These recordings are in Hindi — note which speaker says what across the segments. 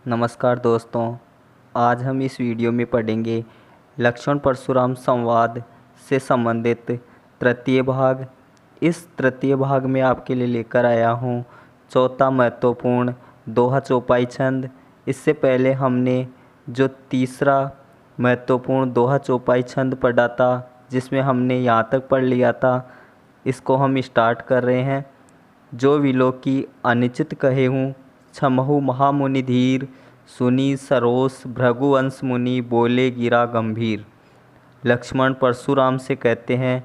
Speaker 1: नमस्कार दोस्तों, आज हम इस वीडियो में पढ़ेंगे लक्ष्मण परशुराम संवाद से संबंधित तृतीय भाग। इस तृतीय भाग में आपके लिए लेकर आया हूँ चौथा महत्वपूर्ण दोहा चौपाई छंद। इससे पहले हमने जो तीसरा महत्वपूर्ण दोहा चौपाई छंद पढ़ा था, जिसमें हमने यहाँ तक पढ़ लिया था, इसको हम स्टार्ट कर रहे हैं। जो विलो की अनिचित कहे हूँ, छमहु महामुनि धीर, सुनी सरोस भृगुवंश मुनि, बोले गिरा गंभीर। लक्ष्मण परशुराम से कहते हैं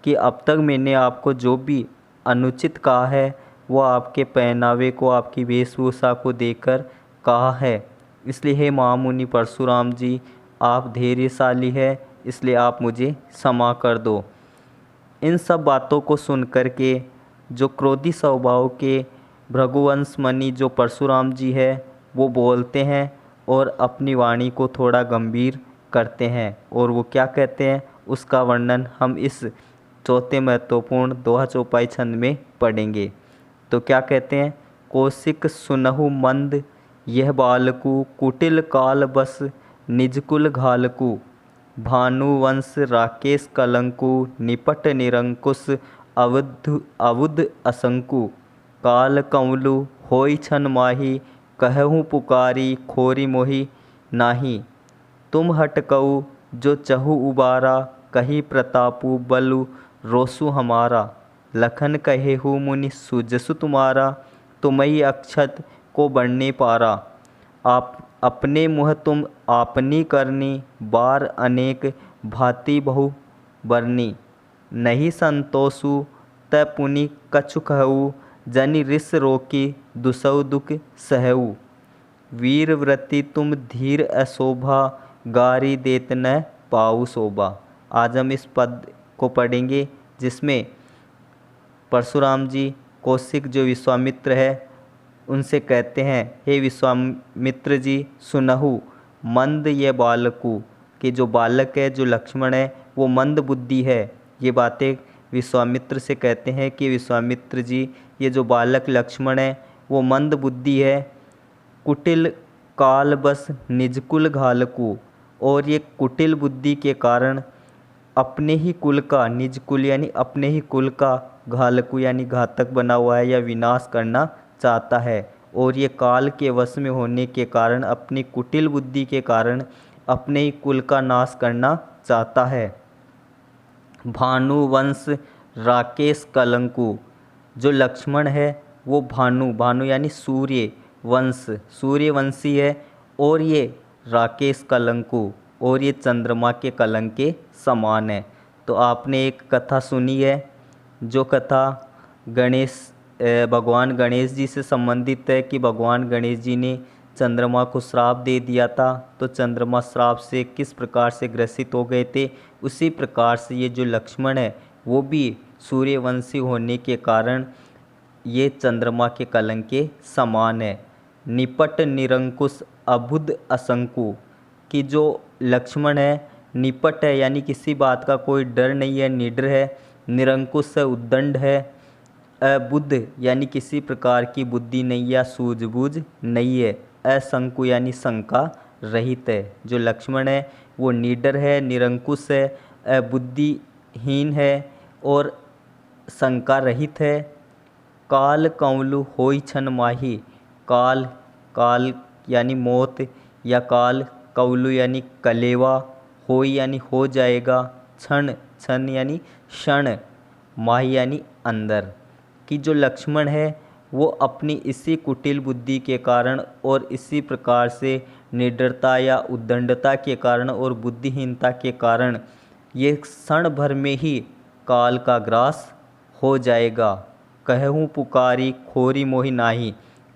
Speaker 1: कि अब तक मैंने आपको जो भी अनुचित कहा है वो आपके पहनावे को, आपकी वेशभूषा को देखकर कहा है। इसलिए हे महामुनि परशुराम जी, आप धैर्यशाली है, इसलिए आप मुझे क्षमा कर दो। इन सब बातों को सुन कर के जो क्रोधी स्वभाव के भृगुवंश मुनि जो परशुराम जी है वो बोलते हैं और अपनी वाणी को थोड़ा गंभीर करते हैं। और वो क्या कहते हैं उसका वर्णन हम इस चौथे महत्वपूर्ण दोहा चौपाई छंद में पढ़ेंगे। तो क्या कहते हैं, कौशिक सुनहु मंद यह बालकु, कुटिल काल बस निजकुल घालकु, भानुवंश राकेश कलंकु, निपट निरंकुश अवुध असंकु, काल कंवलु होई छन माही, कहूँ पुकारी खोरी मोहि नाही, तुम हटकऊ जो चहु उबारा, कही प्रतापु बलु रोसु हमारा, लखन कहे हु मुनि सुजसु तुम्हारा, तुम्ही अक्षत को बढ़ने पारा, आप अपने मुँह तुम आपनी करनी, बार अनेक भांति बहु बरनी, नहीं संतोषु त पुनि कछु कहऊ, जनि रिस रोकी दुसौ दुख सहऊ, वीर व्रति तुम धीर अशोभा, गारी देत न पाऊ शोभा। आज हम इस पद को पढ़ेंगे जिसमें परशुराम जी कौशिक जो विश्वामित्र है उनसे कहते हैं, हे विश्वामित्र जी, सुनहु मंद ये बालकु, कि जो बालक है, जो लक्ष्मण है, वो मंद बुद्धि है। ये बातें विश्वामित्र से कहते हैं कि विश्वामित्र जी, ये जो बालक लक्ष्मण है वो मंद बुद्धि है। कुटिल काल बस निजकुल घालकु, और ये कुटिल बुद्धि के कारण अपने ही कुल का, निज कुल यानी अपने ही कुल का, घालकु यानी घातक बना हुआ है या विनाश करना चाहता है। और ये काल के वश में होने के कारण, अपनी कुटिल बुद्धि के कारण अपने ही कुल का नाश करना चाहता है। भानुवंश राकेश कलंकु, जो लक्ष्मण है वो भानु यानी सूर्य वंश, सूर्यवंशी है, और ये राकेश कलंकु, और ये चंद्रमा के कलंक के समान है। तो आपने एक कथा सुनी है, जो कथा भगवान गणेश जी से संबंधित है कि भगवान गणेश जी ने चंद्रमा को श्राप दे दिया था, तो चंद्रमा श्राप से किस प्रकार से ग्रसित हो गए थे। उसी प्रकार से ये जो लक्ष्मण है वो भी सूर्यवंशी होने के कारण ये चंद्रमा के कलंक के समान है। निपट निरंकुश अबुध असंकु, कि जो लक्ष्मण है निपट है यानी किसी बात का कोई डर नहीं है, निडर है, निरंकुश है, उद्दंड है, अबुद्ध यानी किसी प्रकार की बुद्धि नहीं या सूझबूझ नहीं है, असंकु यानी शंका रहित है। जो लक्ष्मण है वो निडर है, निरंकुश है, अबुद्धिहीन है और शंका रहित है। काल कंवलु होई छन माही, काल यानी मौत, या काल कौलु यानी कलेवा, होई यानी हो जाएगा, क्षण यानी क्षण, माही यानी अंदर, कि जो लक्ष्मण है वो अपनी इसी कुटिल बुद्धि के कारण और इसी प्रकार से निडरता या उद्दंडता के कारण और बुद्धिहीनता के कारण ये क्षण भर में ही काल का ग्रास हो जाएगा। कहूँ पुकारी खोरी मोहि नाही,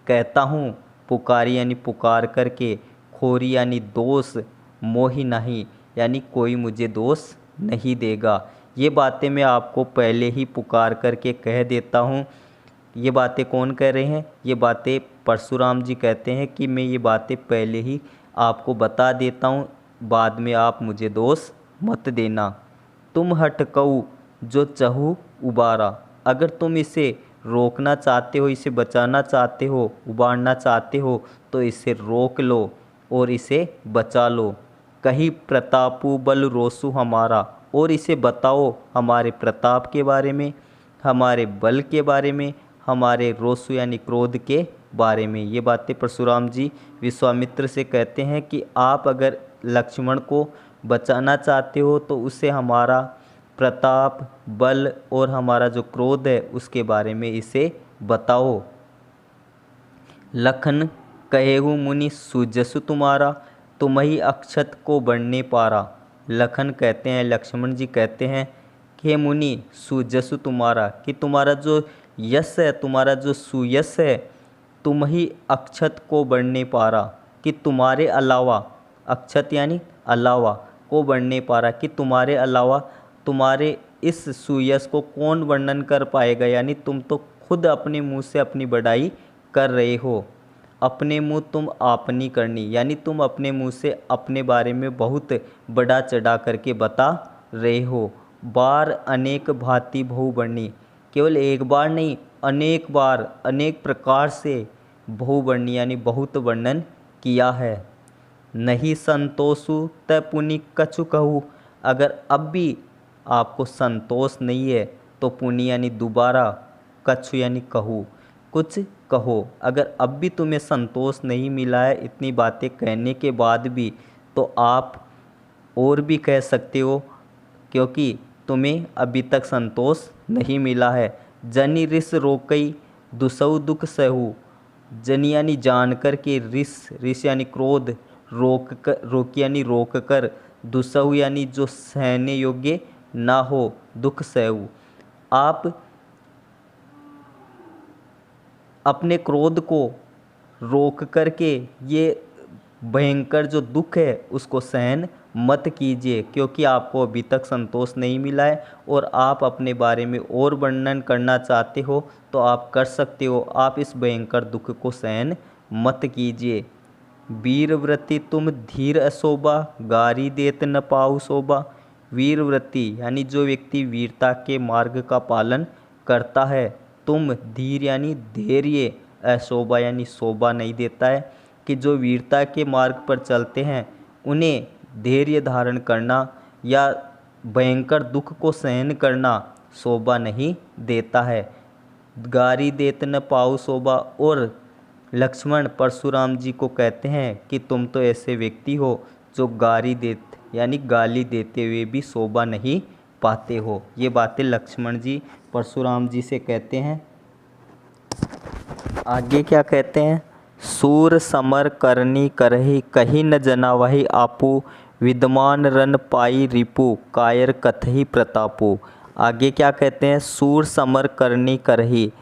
Speaker 1: कहता हूँ पुकारी यानी पुकार करके, खोरी यानी दोष, मोहि नहीं यानी कोई मुझे दोष नहीं देगा। ये बातें मैं आपको पहले ही पुकार करके कह देता हूँ। ये बातें कौन कह रहे हैं? ये बातें परशुराम जी कहते हैं कि मैं ये बातें पहले ही आपको बता देता हूँ, बाद में आप मुझे दोष मत देना। तुम हटकऊ जो चहु उबारा, अगर तुम इसे रोकना चाहते हो, इसे बचाना चाहते हो, उबारना चाहते हो तो इसे रोक लो और इसे बचा लो। कही प्रतापु बल रोसु हमारा, और इसे बताओ हमारे प्रताप के बारे में, हमारे बल के बारे में, हमारे रोसु यानी क्रोध के बारे में। ये बातें परशुराम जी विश्वामित्र से कहते हैं कि आप अगर लक्ष्मण को बचाना चाहते हो तो उसे हमारा प्रताप, बल और हमारा जो क्रोध है उसके बारे में इसे बताओ। लखन कहेहु मुनि सुजसु तुम्हारा, तुम ही अक्षत को बढ़ने पारा। लखन कहते हैं, लक्ष्मण जी कहते हैं कि हे मुनि सुजसु तुम्हारा, कि तुम्हारा जो यश है, तुम्हारा जो सुयश है, तुम ही अक्षत को बढ़ने पारा, कि तुम्हारे अलावा, अक्षत यानी अलावा, को बढ़ने पारा, कि तुम्हारे अलावा तुम्हारे इस सुयश को कौन वर्णन कर पाएगा। यानी तुम तो खुद अपने मुंह से अपनी बड़ाई कर रहे हो। अपने मुंह तुम आपनी करनी, यानी तुम अपने मुंह से अपने बारे में बहुत बड़ा चढ़ा करके बता रहे हो। बार अनेक भांति बहु वर्णी, केवल एक बार नहीं, अनेक बार अनेक प्रकार से बहु वर्णी यानी बहुत वर्णन किया है। नहीं संतोषु त पुनि कछु कहूँ, अगर अब भी आपको संतोष नहीं है तो पुनि यानी दोबारा, कछु यानी कहूँ, कुछ कहो। अगर अब भी तुम्हें संतोष नहीं मिला है इतनी बातें कहने के बाद भी, तो आप और भी कह सकते हो, क्योंकि तुम्हें अभी तक संतोष नहीं मिला है। जनि रिस रोकई दुसऊ दुख सहू, जनि यानी जानकर के, रिस यानी क्रोध, रोक यानी रोक कर, दुसहु यानी जो सहने योग्य ना हो, दुख सहू। आप अपने क्रोध को रोक करके ये भयंकर जो दुख है उसको सहन मत कीजिए, क्योंकि आपको अभी तक संतोष नहीं मिला है और आप अपने बारे में और वर्णन करना चाहते हो तो आप कर सकते हो। आप इस भयंकर दुख को सहन मत कीजिए। वीरव्रति तुम धीर अशोभा, गारी देत न पाऊ शोभा। वीरव्रति यानी जो व्यक्ति वीरता के मार्ग का पालन करता है, तुम धीर यानी धैर्य, अशोभा यानी शोभा नहीं देता है, कि जो वीरता के मार्ग पर चलते हैं उन्हें धैर्य धारण करना या भयंकर दुख को सहन करना शोभा नहीं देता है। गारी देत न पाऊ शोभा, और लक्ष्मण परशुराम जी को कहते हैं कि तुम तो ऐसे व्यक्ति हो जो गारी देते यानी गाली देते हुए भी शोभा नहीं पाते हो। ये बातें लक्ष्मण जी परशुराम जी से कहते हैं। आगे क्या कहते हैं? सूर समर करनी करही, कही न जना वही आपू। विद्यमान रन पाई रिपु, कायर कथही प्रतापु। आगे क्या कहते हैं? सूर समर करनी करही,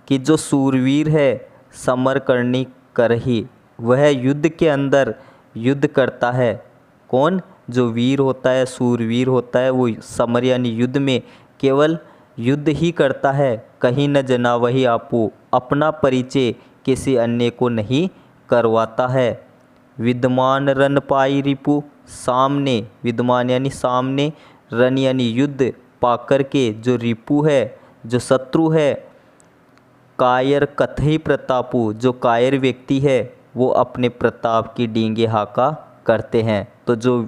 Speaker 1: कि जो सूरवीर है, समर करनी करही, वह युद्ध के अंदर युद्ध करता है। कौन? जो वीर होता है, सूरवीर होता है, वो समर यानी युद्ध में केवल युद्ध ही करता है। कहीं न जना वही आपू, अपना परिचय किसी अन्य को नहीं करवाता है। विद्यमान रन पाई रिपु, सामने, विद्यमान यानी सामने, रन यानी युद्ध पाकर के जो रिपु है, जो शत्रु है, कायर कथई प्रतापु, जो कायर व्यक्ति है वो अपने प्रताप की डींगे हाका करते हैं। तो जो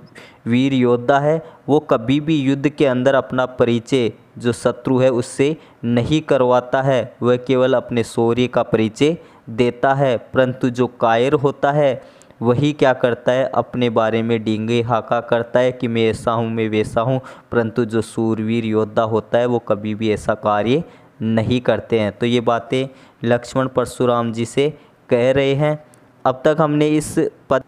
Speaker 1: वीर योद्धा है वो कभी भी युद्ध के अंदर अपना परिचय जो शत्रु है उससे नहीं करवाता है, वह केवल अपने शौर्य का परिचय देता है। परंतु जो कायर होता है वही क्या करता है? अपने बारे में डींगे हाका करता है कि मैं ऐसा हूँ, मैं वैसा हूँ। परंतु जो सूरवीर योद्धा होता है वो कभी भी ऐसा कार्य नहीं करते हैं। तो ये बातें लक्ष्मण परशुराम जी से कह रहे हैं। अब तक हमने इस पद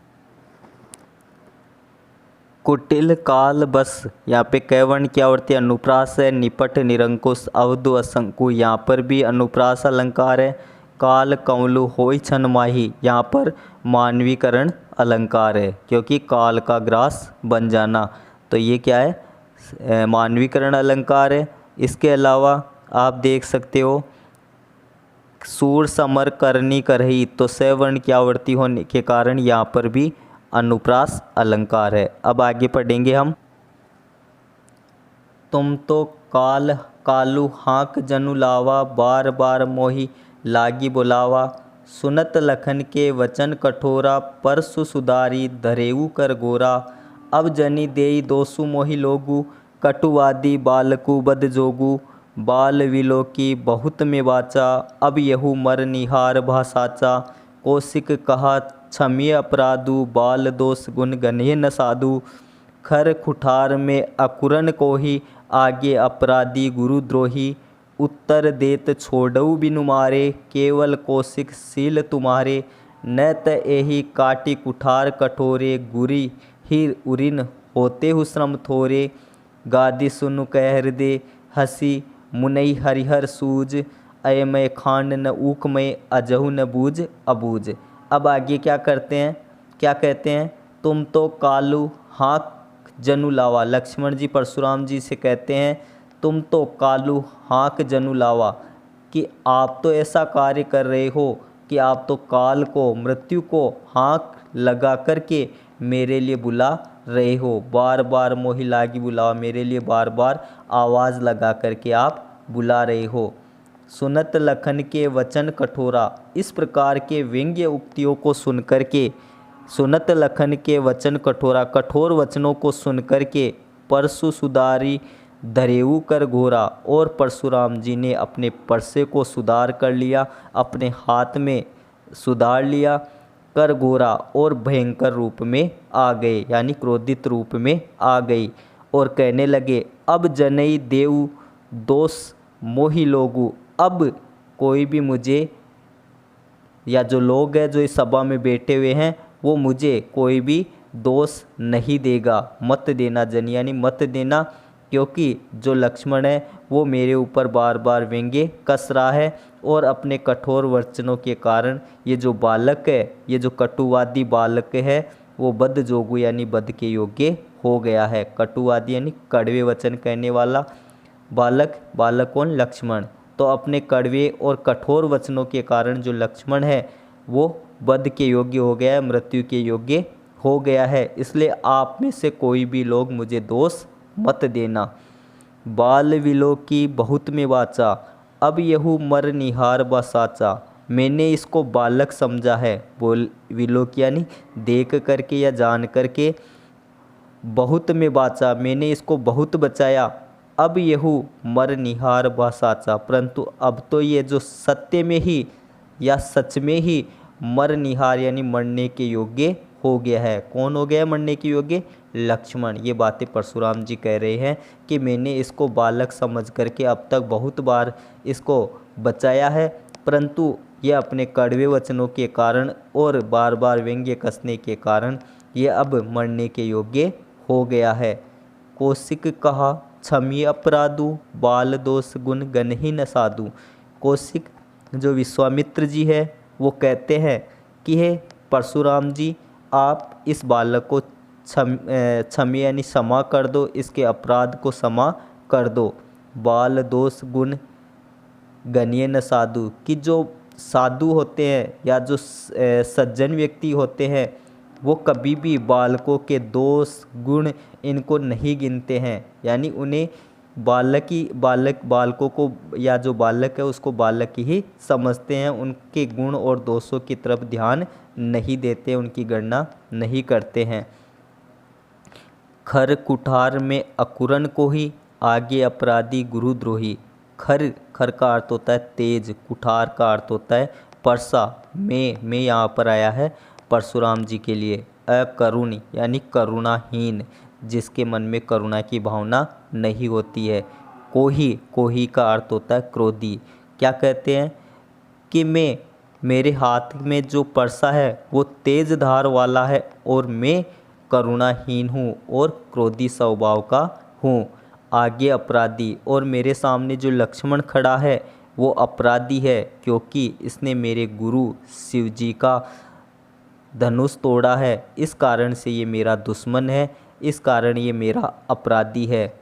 Speaker 1: कुटिल काल बस, यहाँ पे कैवर्ण की आवृत्ति अनुप्रास है, निपट निरंकुश अवधु असंकु, यहाँ पर भी अनुप्रास अलंकार है। काल कौलु होई छन माही, यहाँ पर मानवीकरण अलंकार है, क्योंकि काल का ग्रास बन जाना, तो ये क्या है? मानवीकरण अलंकार है। इसके अलावा आप देख सकते हो सूर समर करनी करही, तो सवर्ण की आवृत्ति होने के कारण यहाँ पर भी अनुप्रास अलंकार है। अब आगे पढ़ेंगे हम। तुम तो काल कालू हाँक जनु लावा, बार बार मोहि लागी बुलावा। सुनत लखन के वचन कठोरा, परसु सुधारी धरेऊ कर गोरा। अब जनि देई दोसु मोहि लोगु, कटुवादी बालकु बद जोगु। बाल विलोकी बहुत में वाचा, अब यहु मर निहार भासाचा। कौशिक कहा क्षम्य अपराधु, बाल दोष गुण गन्हे न साधु। खर कुठार में अकुरन कोही, आगे अपराधी गुरुद्रोही। उत्तर देत छोड़ऊ बिनु मारे, केवल कौशिक सील तुम्हारे। न त एहि काटी कुठार कठोरे, गुरी ही उरिन होते हु श्रम थोरे। गादी सुनु कह हृदय हसी, मुनई हरिहर सूज। अयमय खांड न ऊकमय, अजहु न बूझ अबूझ। अब आगे क्या करते हैं, क्या कहते हैं, तुम तो कालू हाँक जनु लावा। लक्ष्मण जी परशुराम जी से कहते हैं तुम तो कालू हाँक जनु लावा, कि आप तो ऐसा कार्य कर रहे हो कि आप तो काल को, मृत्यु को हाँक लगा करके मेरे लिए बुला रहे हो। बार बार मोहि लागी बुलावा, मेरे लिए बार बार आवाज़ लगा करके आप बुला रहे हो। सुनत लखन के वचन कठोरा, इस प्रकार के व्यंग्य उक्तियों को सुन करके, सुनत लखन के वचन कठोरा, कठोर वचनों को सुन करके, परसु सुधारी धरेऊ कर घोरा। और परशुराम जी ने अपने परसे को सुधार कर लिया, अपने हाथ में सुधार लिया, कर घोरा और भयंकर रूप में आ गए, यानी क्रोधित रूप में आ गई। और कहने लगे अब जनई देव दोष मोहि लोगु, अब कोई भी मुझे, या जो लोग हैं जो इस सभा में बैठे हुए हैं, वो मुझे कोई भी दोष नहीं देगा। मत देना जन, यानी मत देना, क्योंकि जो लक्ष्मण है वो मेरे ऊपर बार बार व्यंग्य कस रहा है। और अपने कठोर वचनों के कारण ये जो बालक है, ये जो कटुवादी बालक है, वो बद जोगु यानी बद के योग्य हो गया है। कटुवादी यानी कड़वे वचन कहने वाला बालक, बालक कौन, लक्ष्मण। तो अपने कड़वे और कठोर वचनों के कारण जो लक्ष्मण है वो वध के योग्य हो गया है, मृत्यु के योग्य हो गया है। इसलिए आप में से कोई भी लोग मुझे दोष मत देना। बाल विलोकी बहुत में वाचा, अब यहू मर निहार बसाचा। मैंने इसको बालक समझा है, बोल विलोक यानी देख करके या जान करके। बहुत में बाचा, मैंने इसको बहुत बचाया। अब यहू मर निहार बसाचा, परंतु अब तो ये जो सत्य में ही या सच में ही मर निहार यानी मरने के योग्य हो गया है। कौन हो गया है मरने के योग्य? लक्ष्मण। ये बातें परशुराम जी कह रहे हैं कि मैंने इसको बालक समझ करके अब तक बहुत बार इसको बचाया है, परंतु ये अपने कड़वे वचनों के कारण और बार बार व्यंग्य कसने के कारण ये अब मरने के योग्य हो गया है। कौशिक कहा क्षम्य अपराधु, बाल दोष गुण गन्हि न साधु। कौशिक जो विश्वामित्र जी है वो कहते हैं कि हे परशुराम जी, आप इस बालक को क्षम्य यानी क्षमा कर दो, इसके अपराध को क्षमा कर दो। बाल दोष गुण गण्य न साधु, कि जो साधु होते हैं या जो सज्जन व्यक्ति होते हैं वो कभी भी बालकों के दोष गुण इनको नहीं गिनते हैं, यानी उन्हें बालकों को या जो बालक है उसको बालक ही समझते हैं, उनके गुण और दोषों की तरफ ध्यान नहीं देते, उनकी गणना नहीं करते हैं। खर कुठार में अकुरन को ही, आगे अपराधी गुरुद्रोही। खर का अर्थ होता है तेज, कुठार का अर्थ होता है परसा। में यहाँ पर आया है परशुराम जी के लिए। अकरुणी यानी करुणाहीन, जिसके मन में करुणा की भावना नहीं होती है। कोही का अर्थ होता है क्रोधी। क्या कहते हैं कि मेरे हाथ में जो परसा है वो तेज धार वाला है और मैं करुणाहीन हूँ और क्रोधी स्वभाव का हूँ। आगे अपराधी, और मेरे सामने जो लक्ष्मण खड़ा है वो अपराधी है, क्योंकि इसने मेरे गुरु शिव जी का धनुष तोड़ा है। इस कारण से ये मेरा दुश्मन है, इस कारण ये मेरा अपराधी है।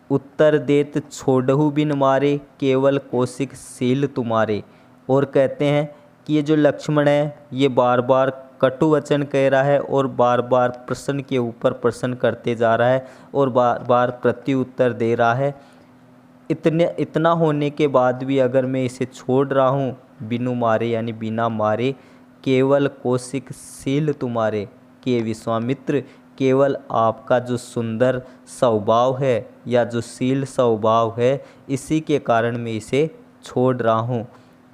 Speaker 1: उत्तर देत छोड़हु बिन मारे, केवल कौशिक सील तुम्हारे। और कहते हैं कि ये जो लक्ष्मण है ये बार बार कटु वचन कह रहा है और बार बार प्रश्न के ऊपर प्रश्न करते जा रहा है और बार बार प्रत्युत्तर दे रहा है। इतना होने के बाद भी अगर मैं इसे छोड़ रहा हूँ बिनु मारे यानी बिना मारे, केवल कौशिक शील तुम्हारे, के विश्वामित्र केवल आपका जो सुंदर स्वभाव है या जो शील स्वभाव है इसी के कारण मैं इसे छोड़ रहा हूँ।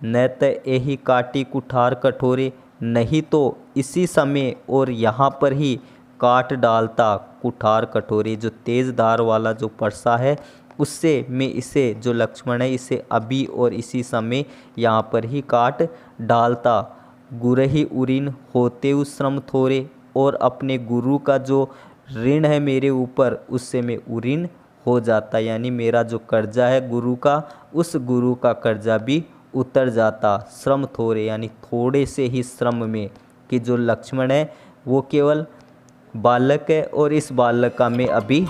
Speaker 1: न त यही काटी कुठार कठोरे, नहीं तो इसी समय और यहाँ पर ही काट डालता कुठार कठोरे, जो तेज धार वाला जो परसा है उससे मैं इसे जो लक्ष्मण है इसे अभी और इसी समय यहाँ पर ही काट डालता। गुरही उरीन होते उस श्रम थोरे, और अपने गुरु का जो ऋण है मेरे ऊपर उससे मैं उरीन हो जाता, यानी मेरा जो कर्जा है गुरु का, उस गुरु का कर्जा भी उतर जाता। श्रम थोड़े यानी थोड़े से ही श्रम में, कि जो लक्ष्मण है वो केवल बालक है और इस बालक का मैं अभी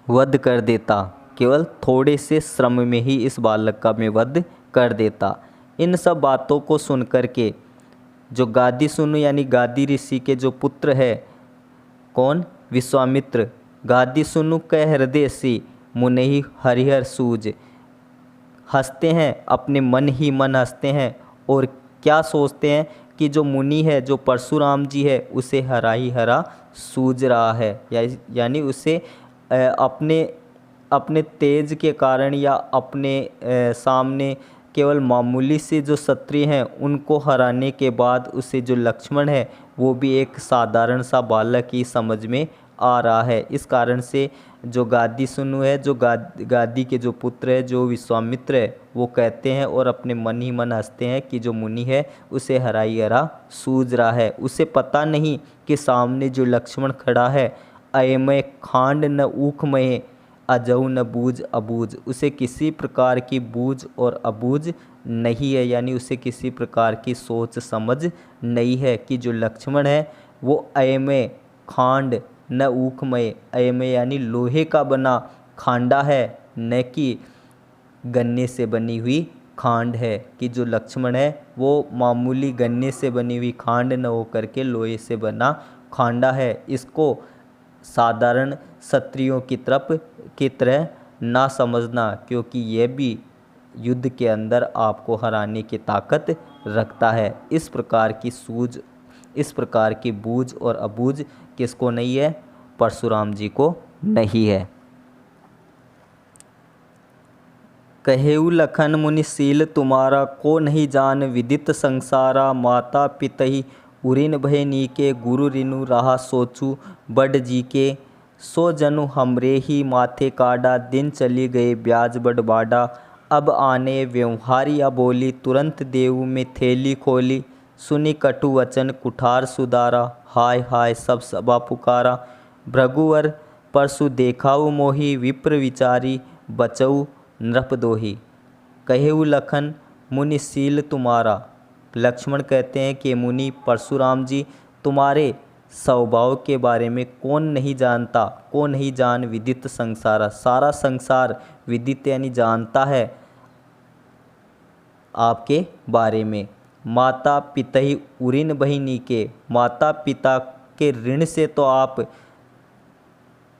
Speaker 1: वध कर देता, केवल थोड़े से श्रम में ही इस बालक का मैं वध कर देता। इन सब बातों को सुनकर के जो गादी सुनु यानी गादी ऋषि के जो पुत्र है, कौन? विश्वामित्र। गादी सुनु कह हृदय सी, मुनि हरिहर सूझ। हंसते हैं, अपने मन ही मन हंसते हैं और क्या सोचते हैं कि जो मुनि है, जो परशुराम जी है, उसे हरा ही हरा सूझ रहा है, यानी उसे अपने तेज के कारण या अपने सामने केवल मामूली से जो क्षत्रिय हैं उनको हराने के बाद उसे जो लक्ष्मण है वो भी एक साधारण सा बालक ही समझ में आ रहा है। इस कारण से जो गादी सुनु है, जो गादी के जो पुत्र है, जो विश्वामित्र है, वो कहते हैं और अपने मन ही मन हंसते हैं कि जो मुनि है उसे हरा ही हरा सूझ रहा है। उसे पता नहीं कि सामने जो लक्ष्मण खड़ा है, अयमय खांड न ऊखमय अजऊ न बूझ अबूझ, उसे किसी प्रकार की बूझ और अबूझ नहीं है, यानी उसे किसी प्रकार की सोच समझ नहीं है कि जो लक्ष्मण है वो अयमय खांड न ऊखमय, अयमय यानी लोहे का बना खांडा है, न कि गन्ने से बनी हुई खांड है, कि जो लक्ष्मण है वो मामूली गन्ने से बनी हुई खांड न होकर के लोहे से बना खांडा है। इसको साधारण क्षत्रियों की तरह ना समझना, क्योंकि यह भी युद्ध के अंदर आपको हराने की ताकत रखता है। इस प्रकार की सूझ, इस प्रकार की बूझ और अबूझ किसको नहीं है? परशुराम जी को नहीं है। कहेउ लखन मुनिशील तुम्हारा, को नहीं जान विदित संसारा। माता पितहि उरिन भय नीके, गुरु रिनु रहा सोचू बड जी के। सो जनु हमरे ही माथे काडा, दिन चली गए ब्याज बड बाडा। अब आने व्यवहारिया बोली, तुरंत देऊ में थैली खोली। सुनी कटु वचन कुठार सुधारा, हाय हाय सब सभा पुकारा। भृगुवर परसु देखाऊ मोही, विप्र विचारी बचऊ नृप दोही। कहेउ लखन मुनिशील तुम्हारा, लक्ष्मण कहते हैं कि मुनि परशुराम जी तुम्हारे स्वभाव के बारे में कौन नहीं जानता, कौन नहीं जान विदित संसारा, सारा संसार विदित यानी जानता है आपके बारे में। माता पिता ही उरिन बहिनी के, माता पिता के ऋण से तो आप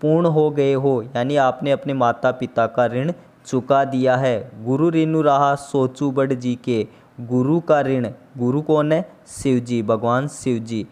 Speaker 1: पूर्ण हो गए हो, यानी आपने अपने माता पिता का ऋण चुका दिया है। गुरु ऋणु रहा सोचू बड़ जी के, गुरु का ऋण, गुरु कौन है? शिव जी, भगवान शिव जी।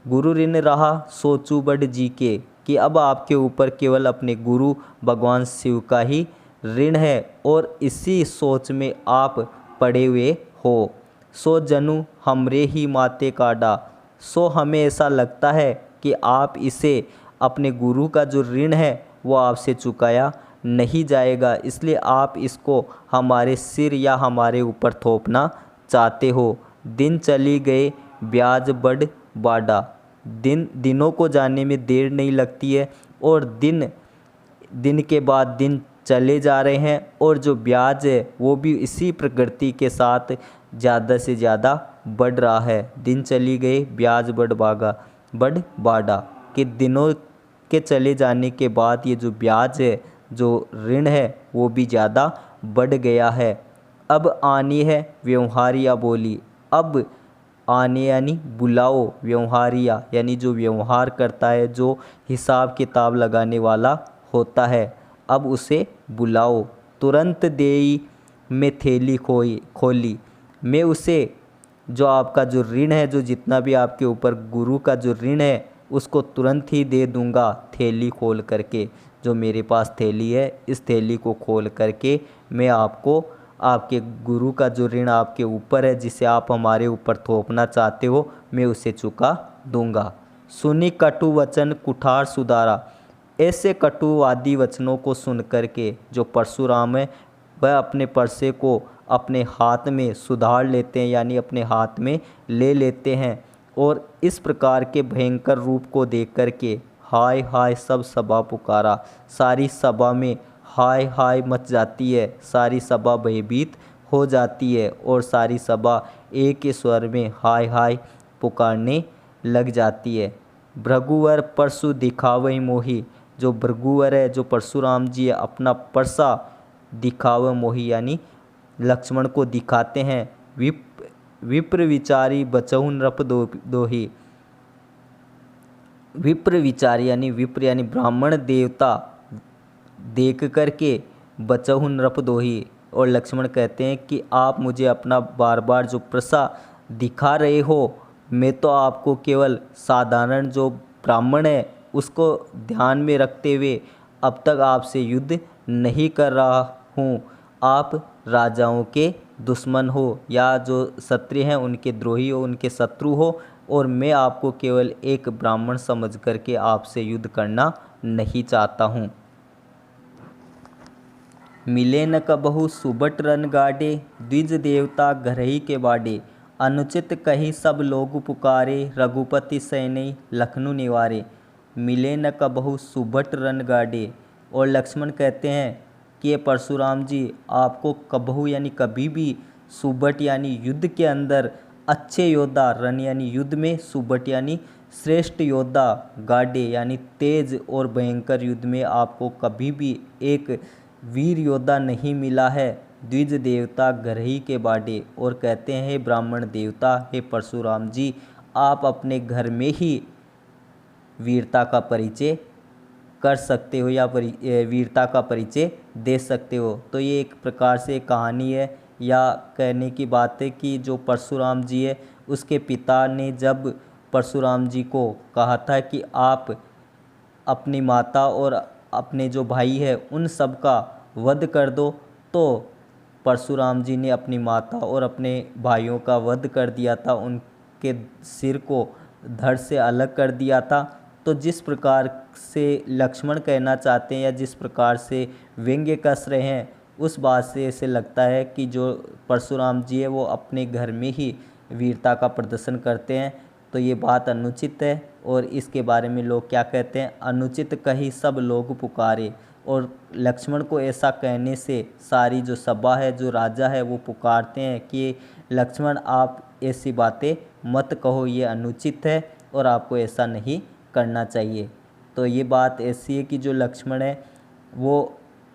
Speaker 1: गुरु ऋण रहा सोचू बड़ जी के, कि अब आपके ऊपर केवल अपने गुरु भगवान शिव का ही ऋण है और इसी सोच में आप पड़े हुए हो। सो जनु हमरे ही माते काडा, सो हमें ऐसा लगता है कि आप इसे अपने गुरु का जो ऋण है वो आपसे चुकाया नहीं जाएगा, इसलिए आप इसको हमारे सिर या हमारे ऊपर थोपना चाहते हो। दिन चली गए ब्याज बड़ बाडा, दिनों को जाने में देर नहीं लगती है और दिन के बाद दिन चले जा रहे हैं और जो ब्याज है वो भी इसी प्रकृति के साथ ज़्यादा से ज़्यादा बढ़ रहा है। दिन चली गई ब्याज बड़ बाडा, कि दिनों के चले जाने के बाद ये जो ब्याज है, जो ऋण है, वो भी ज़्यादा बढ़ गया है। अब आनी है व्यवहारिया बोली, अब आने यानी बुलाओ, व्यवहारिया यानी जो व्यवहार करता है, जो हिसाब किताब लगाने वाला होता है, अब उसे बुलाओ। तुरंत देई में थैली खोली। मैं उसे जो आपका जो ऋण है, जो जितना भी आपके ऊपर गुरु का जो ऋण है, उसको तुरंत ही दे दूंगा थैली खोल करके। जो मेरे पास थैली है, इस थैली को खोल करके मैं आपको आपके गुरु का जो ऋण आपके ऊपर है, जिसे आप हमारे ऊपर थोपना चाहते हो, मैं उसे चुका दूंगा। सुनी कटु वचन कुठार सुधारा। ऐसे कटुवादी वचनों को सुन करके जो परशुराम है, वह अपने परसे को अपने हाथ में सुधार लेते हैं, यानी अपने हाथ में ले लेते हैं। और इस प्रकार के भयंकर रूप को देख करके हाय हाय सब सभा पुकारा। सारी सभा में हाय हाय मच जाती है, सारी सभा भयभीत हो जाती है और सारी सभा एक ही स्वर में हाय हाय पुकारने लग जाती है। भृगुवर परशु दिखावई मोही। जो भृगुवर है, जो परशुराम जी है, अपना परसा दिखावे मोही, यानी लक्ष्मण को दिखाते हैं। विप्र विचारी बचहु नृप दोही। विप्र विचारी यानी विप्र यानी ब्राह्मण देवता देख करके बचहु नृप दोही। और लक्ष्मण कहते हैं कि आप मुझे अपना बार बार जो प्रसा दिखा रहे हो, मैं तो आपको केवल साधारण जो ब्राह्मण है उसको ध्यान में रखते हुए अब तक आपसे युद्ध नहीं कर रहा हूँ। आप राजाओं के दुश्मन हो, या जो क्षत्रिय हैं उनके द्रोही हो, उनके शत्रु हो, और मैं आपको केवल एक ब्राह्मण समझ करके आपसे युद्ध करना नहीं चाहता हूँ। मिले न कबहु सुबट रन गाडे, द्विज देवता घरही के बाडे। अनुचित कही सब लोग पुकारे, रघुपति सैनी लखनऊ निवारे। मिले न कबहु सुबट रन गाडे। और लक्ष्मण कहते हैं कि ये परशुराम जी, आपको कबहु यानी कभी भी, सुबट यानी युद्ध के अंदर अच्छे योद्धा, रन यानी युद्ध में, सुबट यानी श्रेष्ठ योद्धा, गाडे यानी तेज और भयंकर युद्ध में आपको कभी भी एक वीर योद्धा नहीं मिला है। द्विज देवता घरही के बाडे। और कहते हैं हे ब्राह्मण देवता, हे परशुराम जी, आप अपने घर में ही वीरता का परिचय कर सकते हो, या वीरता का परिचय दे सकते हो। तो ये एक प्रकार से कहानी है, या कहने की बात है कि जो परशुराम जी है, उसके पिता ने जब परशुराम जी को कहा था कि आप अपनी माता और अपने जो भाई है उन सब का वध कर दो, तो परशुराम जी ने अपनी माता और अपने भाइयों का वध कर दिया था, उनके सिर को धड़ से अलग कर दिया था। तो जिस प्रकार से लक्ष्मण कहना चाहते हैं, या जिस प्रकार से व्यंग्य कस रहे हैं, उस बात से ऐसे लगता है कि जो परशुराम जी है वो अपने घर में ही वीरता का प्रदर्शन करते हैं। तो ये बात अनुचित है। और इसके बारे में लोग क्या कहते हैं, अनुचित कही सब लोग पुकारे। और लक्ष्मण को ऐसा कहने से सारी जो सभा है, जो राजा है, वो पुकारते हैं कि लक्ष्मण आप ऐसी बातें मत कहो, ये अनुचित है और आपको ऐसा नहीं करना चाहिए। तो ये बात ऐसी है कि जो लक्ष्मण है वो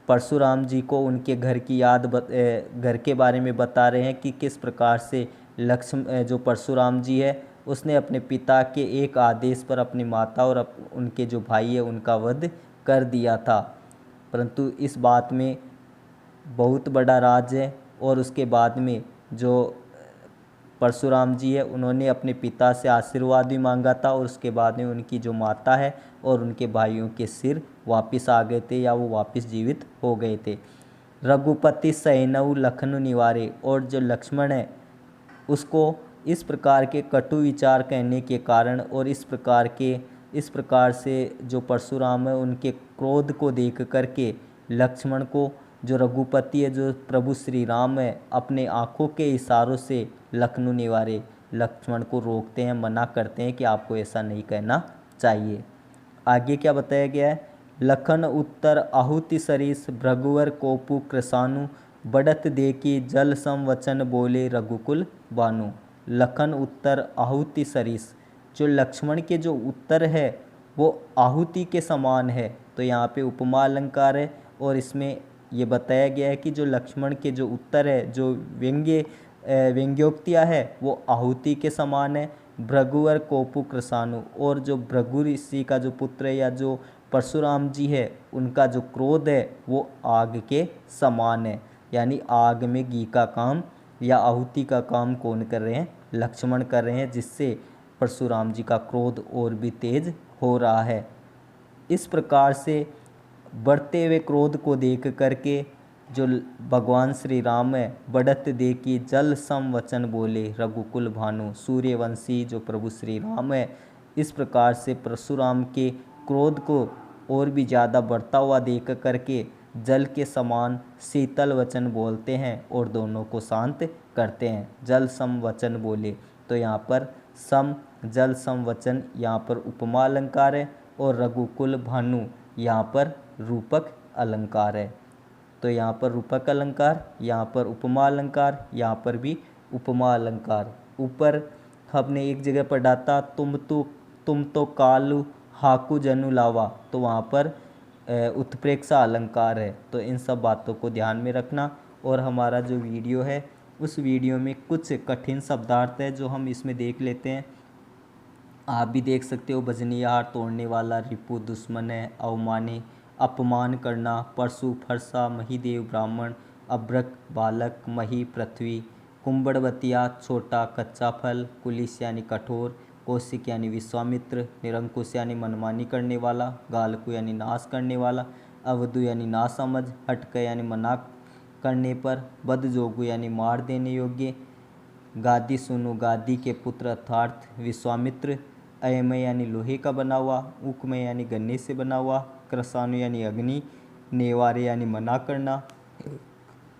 Speaker 1: परशुराम जी को उनके घर की याद घर के बारे में बता रहे हैं कि किस प्रकार से जो परशुराम जी है उसने अपने पिता के एक आदेश पर अपनी माता और उनके जो भाई है उनका वध कर दिया था। परंतु इस बात में बहुत बड़ा राज है। और उसके बाद में जो परशुराम जी है उन्होंने अपने पिता से आशीर्वाद भी मांगा था, और उसके बाद में उनकी जो माता है और उनके भाइयों के सिर वापस आ गए थे, या वो वापस जीवित हो गए थे। रघुपति सैनऊ लखनऊ निवारे। और जो लक्ष्मण है उसको इस प्रकार के कटु विचार कहने के कारण, और इस प्रकार से जो परशुराम है उनके क्रोध को देख करके लक्ष्मण को जो रघुपति है, जो प्रभु श्री राम है, अपने आँखों के इशारों से लखनऊ निवारे लक्ष्मण को रोकते हैं, मना करते हैं कि आपको ऐसा नहीं कहना चाहिए। आगे क्या बताया गया है, लखन उत्तर आहुति सरीस, भृगुवर कोपु कृसानु, बढ़त देखी जल सम वचन बोले रघुकुल बानु। लखन उत्तर आहुति सरीस। जो लक्ष्मण के जो उत्तर है वो आहुति के समान है। तो यहाँ पे उपमा अलंकार है, और इसमें ये बताया गया है कि जो लक्ष्मण के जो उत्तर है, जो व्यंग्योक्तियाँ है, वो आहुति के समान है। भृगुवर कोपु कृसानु। और जो भृगु ऋषि का जो पुत्र है, या जो परशुराम जी है उनका जो क्रोध है वो आग के समान है, यानी आग में घी का काम या आहुति का काम कौन कर रहे हैं? लक्ष्मण कर रहे हैं, जिससे परशुराम जी का क्रोध और भी तेज हो रहा है। इस प्रकार से बढ़ते हुए क्रोध को देख करके जो भगवान श्री राम है बढ़त देखी जल सम वचन बोले रघुकुल भानु, सूर्यवंशी जो प्रभु श्री राम है इस प्रकार से परशुराम के क्रोध को और भी ज़्यादा बढ़ता हुआ देख करके जल के समान शीतल वचन बोलते हैं और दोनों को शांत करते हैं। जल सम वचन बोले, तो यहाँ पर सम जल सम वचन यहाँ पर उपमा अलंकार है और रघुकुल भानु यहाँ पर रूपक अलंकार है। तो यहाँ पर रूपक अलंकार, यहाँ पर उपमा अलंकार, यहाँ पर भी उपमा अलंकार। ऊपर हमने एक जगह पर डाटा तुम तो कालू हाकू जनु लावा, तो वहाँ पर उत्प्रेक्षा अलंकार है। तो इन सब बातों को ध्यान में रखना। और हमारा जो वीडियो है उस वीडियो में कुछ कठिन शब्दार्थ है जो हम इसमें देख लेते हैं। आप भी देख सकते हो। भजनियार तोड़ने वाला, रिपु दुश्मन है, अवमानी अपमान करना, परशु फरसा, महीदेव ब्राह्मण, अभ्रक बालक, मही पृथ्वी, कुंभड़वतिया छोटा कच्चा फल, कुलिस यानी कठोर, कौशिक यानी विश्वामित्र, निरंकुश यानी मनमानी करने वाला, गालकु यानी नाश करने वाला, अवधु यानी ना समझ, हटक यानी मना करने पर, बदजोगु यानी मार देने योग्य, गादी सुनु गादी के पुत्र अर्थात विश्वामित्र, अयमय यानी लोहे का बना हुआ, उकमय यानी गन्ने से बना हुआ, क्रसानु यानी अग्नि, नेवारे यानी मना करना,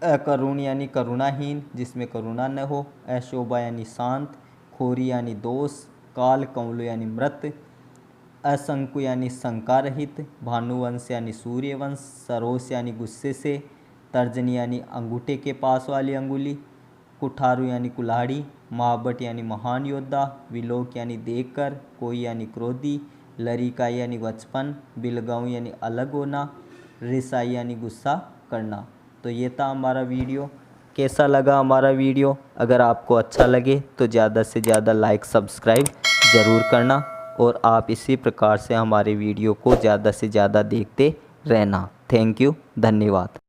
Speaker 1: अकरुण यानी करुणाहीन जिसमें करुणा न हो, अशोभा यानी शांत, खोरी यानी दोष, काल कौलु यानी मृत, असंकु यानी शंका रहित, भानुवंश यानी सूर्यवंश, सरोस यानी गुस्से से, तर्जनी यानी अंगूठे के पास वाली अंगुली, कुठारू यानी कुल्हाड़ी, महाबट यानी महान योद्धा, विलोक यानी देखकर, कोई यानी क्रोधी, लरिका यानी बचपन, बिलगाँव यानी अलग होना, रिसाई यानी गुस्सा करना। तो ये था हमारा वीडियो। कैसा लगा हमारा वीडियो? अगर आपको अच्छा लगे तो ज़्यादा से ज़्यादा लाइक सब्सक्राइब ज़रूर करना और आप इसी प्रकार से हमारे वीडियो को ज़्यादा से ज़्यादा देखते रहना। थैंक यू, धन्यवाद।